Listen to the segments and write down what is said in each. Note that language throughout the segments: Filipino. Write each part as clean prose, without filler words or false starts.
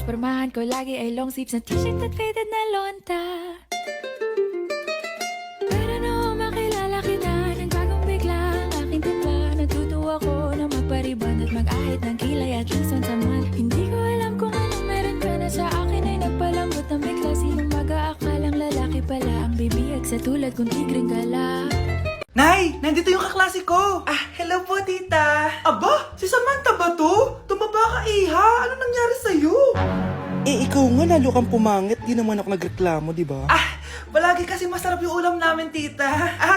pormahan ko lagi ay long sleeves na t-shirt at faded na lonta. Pero noong makilala kita, nagbagong bigla ang aking timpla. Natutuwa ko na magpariban at mag-ahit ng kilay at least once a month. Hindi ko alam kung anong meron ka na sa akin ay nagpalambot ng bigla. Sinong mag-aakalang lalaki pala ang bibiyag sa tulad kong tigreng gala. Nay! Nandito yung kaklase ko! Hello po, tita! Aba! Si Samantha ba to? Tumaba ka, Iha! Ano nangyari sa'yo? Ikaw nga lalo kang pumangit. Di naman ako nagreklamo, di ba? Palagi kasi masarap yung ulam namin, tita.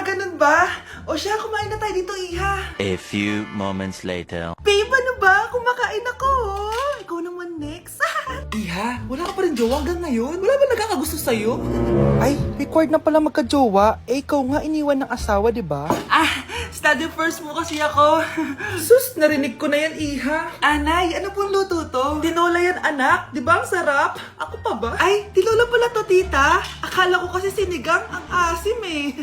Ganun ba? O siya, kumain na tayo dito, Iha. A few moments later. Babe, ano ba? Kumakain ako! Ikaw naman next. Iha, wala ka pa rin jowa hanggang ngayon? Wala ba nagkakagusto sa'yo? Ay, required na pala magka-jowa. Ikaw nga iniwan ng asawa, di ba? Study first mo kasi ako. Sus, narinig ko na yan, Iha. Anay, ano pong luto to? Tinola yan, anak. Di ba ang sarap? Ako pa ba? Ay, tinola pala to, tita. Akala ko kasi sinigang ang asim eh.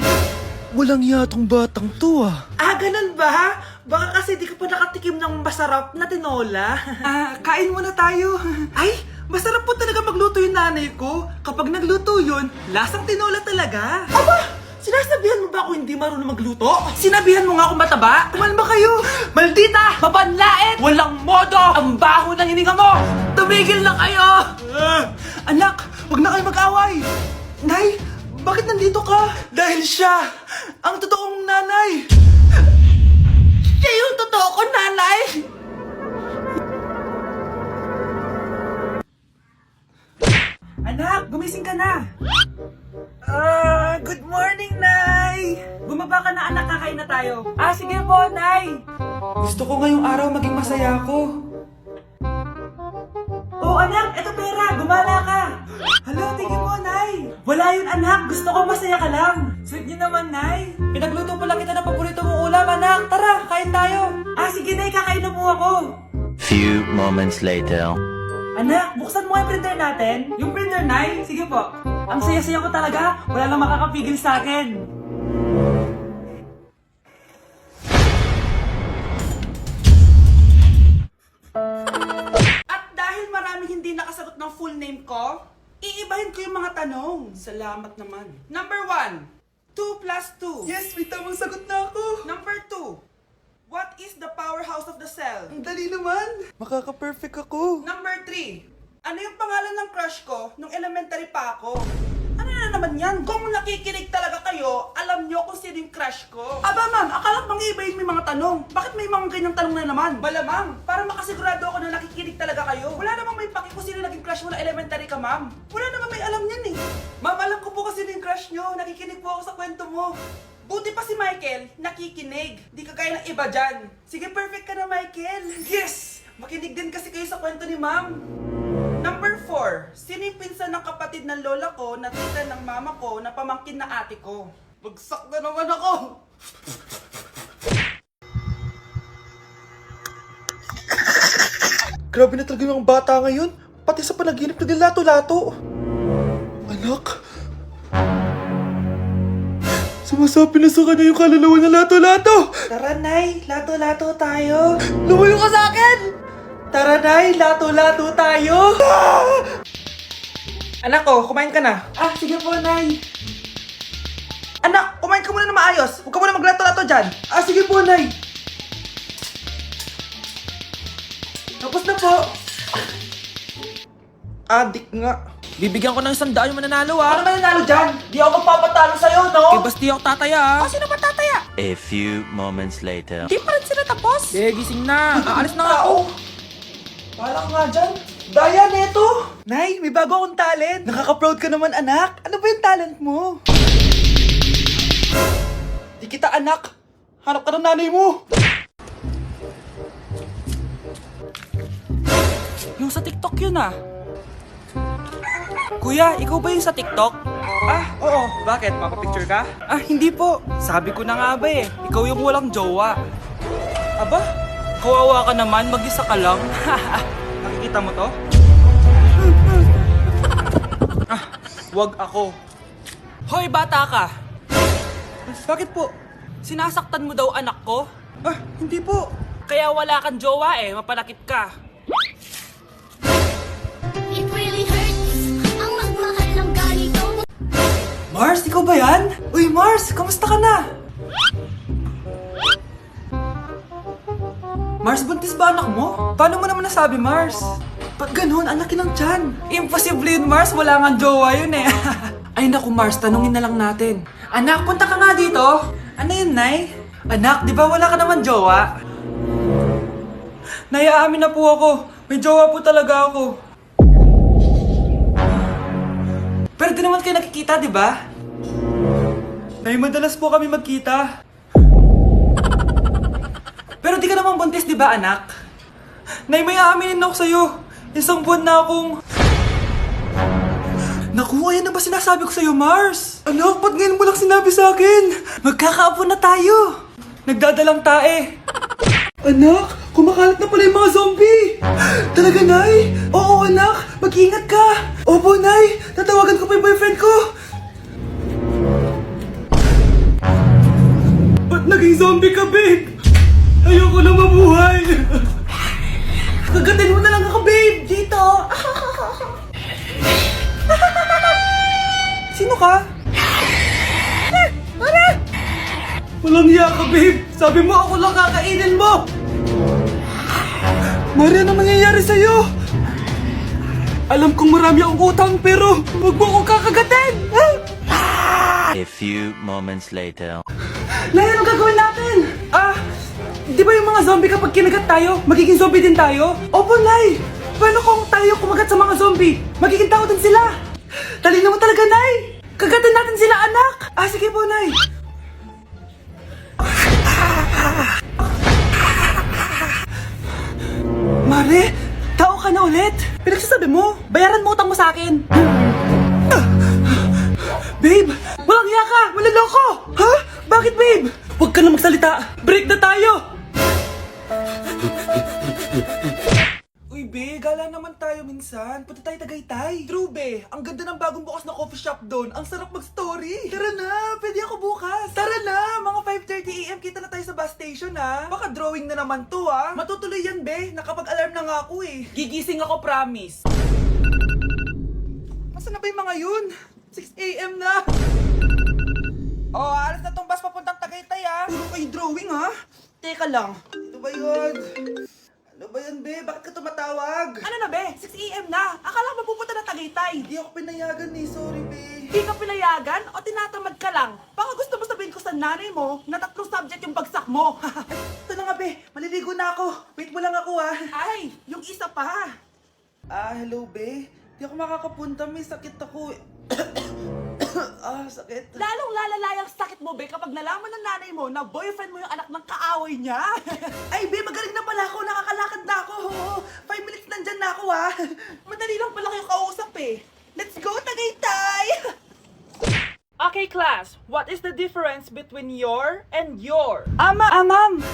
Walang yatong batang to Ganun ba? Baka kasi di ka pa nakatikim ng masarap na tinola. Kain muna tayo. Ay, masarap po talaga magluto yung nanay ko. Kapag nagluto yun, lasang tinola talaga. Aba! Sinasabihan mo ba ako hindi marunong magluto? Sinabihan mo nga ako mataba? Kumalma kayo! Maldita! Mapanlait! Walang modo! Ang baho ng hininga mo! Tumigil na kayo! Anak, wag na kayo mag-away! Nay, bakit nandito ka? Dahil siya, ang totoong nanay! Siya yung totoo ko, nanay! Anak, gumising ka na! Good morning, Nay! Bumaba ka na, anak, kakain na tayo. Sige po, Nay! Gusto ko ngayong araw maging masaya ako. Oh, anak, eto pera, gumala ka! Hala, tingin mo, Nay! Wala yun, anak, gusto ko masaya ka lang. Sweet niyo naman, Nay. Pinagluto pala kita ng paborito mong ulam, anak. Tara, kain tayo. Sige, Nay, kakain na po ako. Few moments later. Anak, buksan mo yung printer natin. Yung printer, Nay? Sige po. Ang saya-saya ko talaga. Wala lang makakapigil sa akin. At dahil maraming hindi nakasagot ng full name ko, iibahin ko yung mga tanong. Salamat naman. Number 1. 2 plus 2. Yes, may tamang sagot na ako. Number 2. What is the powerhouse of the cell? Ang dali naman. Makaka-perfect ako. Number 3. Ano yung pangalan ng crush ko nung elementary pa ako? Ano na naman yan? Kung nakikinig talaga kayo, alam nyo kung sino yung crush ko. Aba ma'am, akala bang iibahin may mga tanong? Bakit may mga ganyang tanong na naman? Malamang, para makasigurado ako na nakikinig talaga kayo. Wala namang may paki kung sino naging crush mo na elementary ka, ma'am. Wala namang may alam yan eh. Ma'am, alam ko po kasi yung crush nyo. Nakikinig po ako sa kwento mo. Buti pa si Michael, nakikinig. Di kagaya ng iba dyan. Sige, perfect ka na, Michael. Yes! Makinig din kasi kayo sa kwento ni ma'am. Number 4. Sino yung pinsan ng kapatid ng lola ko na tita ng mama ko na pamangkin na ate ko? Bagsak na naman ako! Grabe na talaga yung bata ngayon. Pati sa panaginip naglato-lato. Anak. Sumasabi na sa kanya yung kaluluwa na lato-lato. Tara, Nay. Lato-lato tayo. Lumayo ka sa akin! Tara, Nay. Lato-lato tayo. Anak ko, kumain ka na. Sige po, Nay. Anak, kumain ka muna na maayos. Huwag ka muna maglato-lato dyan. Sige po, Nay. Tapos na po. Adik nga. Bibigyan ko ng 100 yung mananalo Ano mananalo dyan? Di ako magpapatalo sa'yo, no? basti ako tataya Sino ba tataya? A few moments later. Di pa rin sila tapos. gising na. Aalis na nga ako. Wala ka nga dyan. Daya, neto. Nay, may bago akong talent. Nakaka-proud ka naman, anak. Ano ba yung talent mo? Di kita, anak. Hanap ka ng nanay mo. Yung sa TikTok yun Kuya, ikaw ba yung sa TikTok? Oo. Bakit? Papapicture ka? Hindi po. Sabi ko na nga ba ikaw yung walang jowa. Aba, kawawa ka naman, mag-isa ka lang. Nakikita mo to? Wag ako. Hoy, bata ka! Bakit po? Sinasaktan mo daw anak ko? Hindi po. Kaya wala kang jowa mapanakit ka. ba yan? Uy, Mars, kamusta ka na? Mars, buntis ba anak mo? Paano mo naman nasabi, Mars? Ba't ganun? Ang laki ng tiyan. Imposible yun, Mars. Wala nga jowa yun eh. Ay naku, Mars, tanungin na lang natin. Anak, punta ka nga dito. Ano yun, Nay? Anak, di ba wala ka naman jowa? Nay, aamin na po ako. May jowa po talaga ako. Pero di naman kayo nakikita, di ba? Nay, madalas po kami magkita. Pero di ka naman buntis, di ba, anak? Nay, may aaminin ako sa'yo. Isang buwan na akong... Naku, ayan na ba sinasabi ko sa'yo, Mars? Anak, ba't ngayon mo lang sinabi sa akin? Magkakaapo na tayo. Nagdadalang tae. Anak, kumakalat na pala yung mga zombie. Talaga, Nay? Oo, anak. Mag-ingat ka. Opo, Nay. Tatawagan ko pa yung boyfriend ko. Ba't naging zombie ka, babe? Ayoko na mabuhay. Kagatin mo na lang ako, babe. Dito. Sino ka? Walang hiya ka, babe. Sabi mo ako lang kakainin mo. Maria, ano mangyayari sa'yo? Alam kong marami akong utang pero huwag mo akong kakagatin. A few moments later. Nay, anong gagawin natin? Di ba yung mga zombie kapag kinagat tayo, magiging zombie din tayo? Opo, Nay. Paano kung tayo kumagat sa mga zombie? Magiging tao din sila. Talino mo talaga, Nay. Kagatin natin sila, anak. Sige po, Nay. Mare, tao ka na ulit. Pinagsasabi mo, bayaran mo utang mo sa akin. Babe, walang hiya ka! Maloloko! Ha? Bakit, babe? Huwag ka na magsalita. Break na tayo! Uy, be, gala naman tayo minsan. Punta tayo Tagaytay. True, be. Ang ganda ng bagong bukas na coffee shop doon. Ang sarap mag-story. Tara na, pwede ako bukas. Tara na, mga 5:30 AM kita na tayo sa bus station, ha? Baka drawing na naman to, ha? Matutuloy yan, be. Nakapag-alarm na nga ako, eh. Gigising ako, promise. Nasaan na ba yung mga yun? 6 AM na. Oh, alas na tong bus papuntang Tagaytay, ha? Puro kayo drawing, ha? Teka lang. Ito ba yun? Ano ba yan, be? Bakit ka tumatawag? Ano na, be? 6 AM na. Akala mo pupunta na Tagaytay. Hindi ako pinayagan, eh. Sorry, be. Hindi ka pinayagan o tinatamad ka lang? Baka gusto mo sabihin ko sa nanay mo na 3 subject yung bagsak mo. Ito na nga, be. Maliligo na ako. Wait mo lang ako, ha? Ay, yung isa pa. Hello, be. Hindi ako makakapunta. May sakit ako, eh. Sakit. Lalong lalala yung sakit mo, be, kapag nalaman ng nanay mo na boyfriend mo yung anak ng kaaway niya. Ay, be, magaling na pala ako. Nakakalakad na ako. 5 minutes nandyan na ako, ha. Madali lang pala kayo kausap, eh. Let's go, Tagaytay! Okay, class. What is the difference between your and your? Ma'am.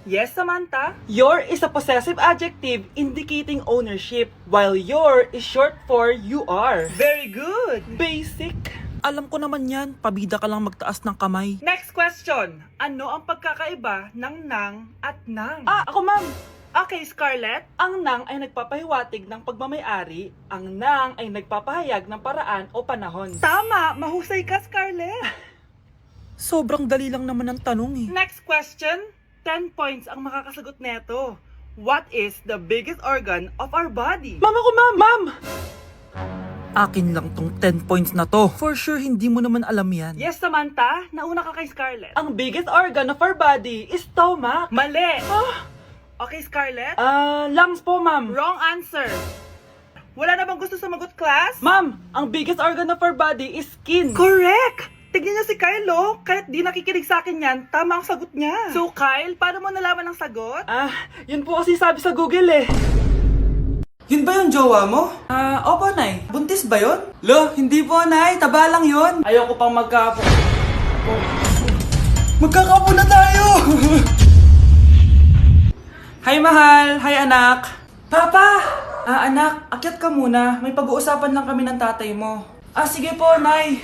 Yes, Samantha? Your is a possessive adjective indicating ownership, while your is short for you are. Very good! Basic. Alam ko naman yan, pabida ka lang magtaas ng kamay. Next question. Ano ang pagkakaiba ng nang at nang? Ako, ma'am. Okay, Scarlett. Ang nang ay nagpapahiwatig ng pagmamayari, ang nang ay nagpapahayag ng paraan o panahon. Tama! Mahusay ka, Scarlett! Sobrang dali lang naman ang tanong, eh. Next question. 10 points ang makakasagot neto. What is the biggest organ of our body? Ma'am ako, ma'am! Akin lang tong 10 points na to. For sure, hindi mo naman alam yan. Yes, Samantha. Nauna ka kay Scarlett. Ang biggest organ of our body is stomach. Mali! Okay, Scarlett? Lungs po, ma'am. Wrong answer. Wala na bang gusto sumagot, class? Ma'am, ang biggest organ of our body is skin. Correct! Tignan niya si Kyle, oh. Kahit di nakikinig sa akin yan, tama ang sagot niya. So, Kyle, paano mo nalaman ang sagot? Yun po kasi sabi sa Google, eh. Yun ba yung jowa mo? Opo, Nay. Buntis ba yun? Lo, hindi po, Nay. Taba lang yun. Ayoko pang magkapo. Magkakapo na tayo! Hi, mahal. Hi, anak. Papa! Anak, akyat ka muna. May pag-uusapan lang kami ng tatay mo. Sige po, Nay.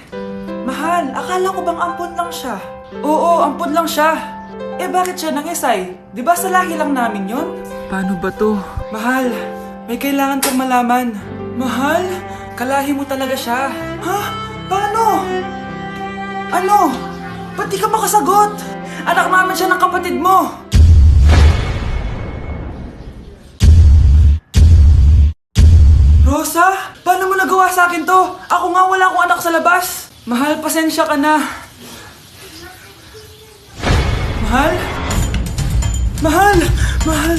Mahal, akala ko bang ampon lang siya? Oo, ampon lang siya. Bakit siya nangisay? Di ba sa lahi lang namin yun? Paano ba to? Mahal, may kailangan kang malaman. Mahal, kalahi mo talaga siya. Ha? Paano? Ano? Ba't di ka makasagot? Anak namin siya ng kapatid mo. Rosa, paano mo nagawa sa akin to? Ako nga wala akong anak sa labas. Mahal, pasensya ka na. Mahal? Mahal! Mahal!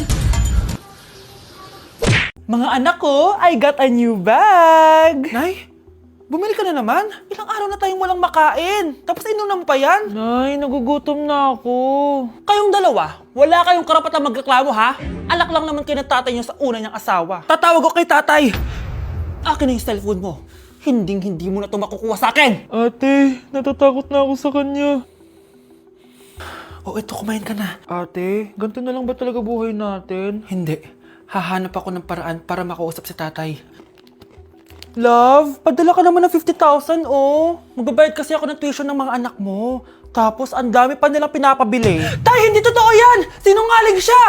Mga anak ko, I got a new bag! Nay, bumili ka na naman? Ilang araw na tayong walang makain. Tapos inunan pa yan? Nay, nagugutom na ako. Kayong dalawa, wala kayong karapatan magreklamo ha? Alak lang naman kayo ng tatay niyo sa una niyang asawa. Tatawag ko kay tatay. Akin na yung cellphone mo. Hinding-hindi mo na ito makukuha sa akin. Ate, natatakot na ako sa kanya. Oh, ito, kumain ka na. Ate, ganito na lang ba talaga buhay natin? Hindi. Hahanap ako ng paraan para makausap si tatay. Love, padala ka naman ng 50,000, oh. Magbabayad kasi ako ng tuition ng mga anak mo. Tapos, ang dami pa nilang pinapabili. Tay, hindi totoo yan! Sinungaling siya!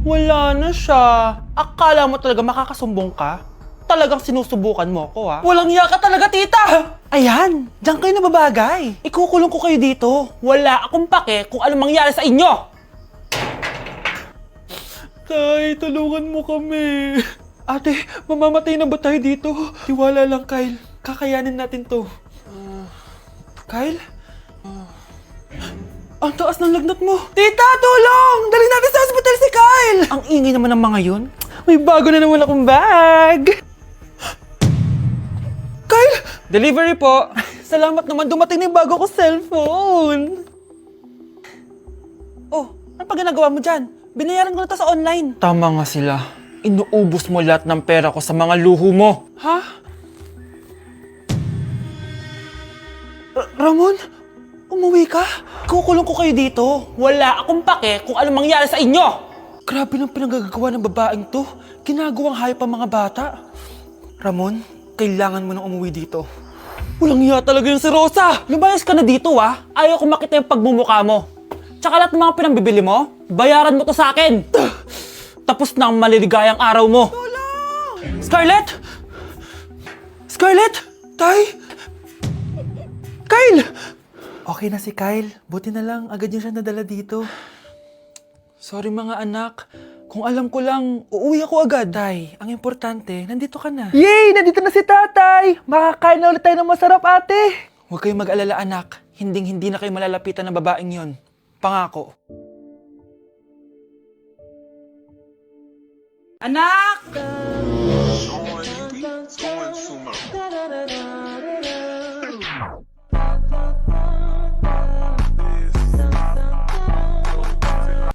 Wala na siya. Akala mo talaga makakasumbong ka? Talagang sinusubukan mo ko, ha? Walang iya ka talaga, tita! Ayan, diyan kayo nababagay. Ikukulong ko kayo dito. Wala akong pake kung anong mangyari sa inyo. Tay, tulungan mo kami. Ate, mamamatay na ba tayo dito? Tiwala lang, Kyle. Kakayanin natin to. Kyle? Ang taas ng lagnat mo. Tita, tulong! Dali natin sa hospital si Kyle! Ang ingay naman ng mga yun. May bago na naman akong bag. Kyle! Delivery po. Salamat naman, dumating na yung bago ko cellphone. Oh, ano pa ginagawa mo dyan? Binayaran ko na to sa online. Tama nga sila. Inuubos mo lahat ng pera ko sa mga luho mo. Ha? Ramon? Umuwi ka? Kukulong ko kayo dito. Wala akong pake kung anong mangyari sa inyo. Grabe ng pinagagawa ng babaeng to. Ginagawang hayop ang mga bata. Ramon, kailangan mo nang umuwi dito. Walang iya talaga yung si Rosa. Lumayas ka na dito, ah. Ayaw ko makita yung pagmumukha mo. Tsaka lahat ng mga pinambibili mo, bayaran mo to sa akin. Tapos na ang maliligayang araw mo. Tulong! Scarlett! Scarlett! Tay! Kyle! Okay na si Kyle. Buti na lang, agad niya siya nadala dito. Sorry mga anak. Kung alam ko lang, uuwi ako agad. Tay, ang importante, nandito ka na. Yay! Nandito na si tatay! Makakain na ulit tayo ng masarap, ate! Huwag kayong mag-alala, anak. Hinding-hindi na kayo malalapitan ng babaeng yon. Pangako. Anak!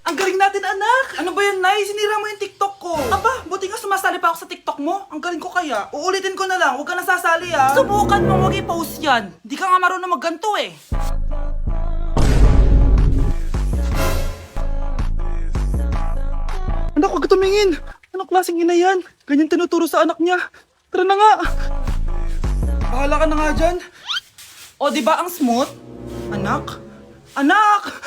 Ang galing natin, anak! Ano ba yan, Nay? Sinira mo yung TikTok ko. Aba, buti nga sumasali pa ako sa TikTok mo. Ang galing ko kaya. Uulitin ko na lang. Huwag ka nasasali, ha? Subukan mo, huwag i-post yan. Di ka nga marunong magganto, eh. Anak, huwag ka tumingin. Anong klaseng ina yan? Ganyan tinuturo sa anak niya. Tara na nga. Bahala ka na nga dyan. O, di ba ang smooth? Anak? Anak!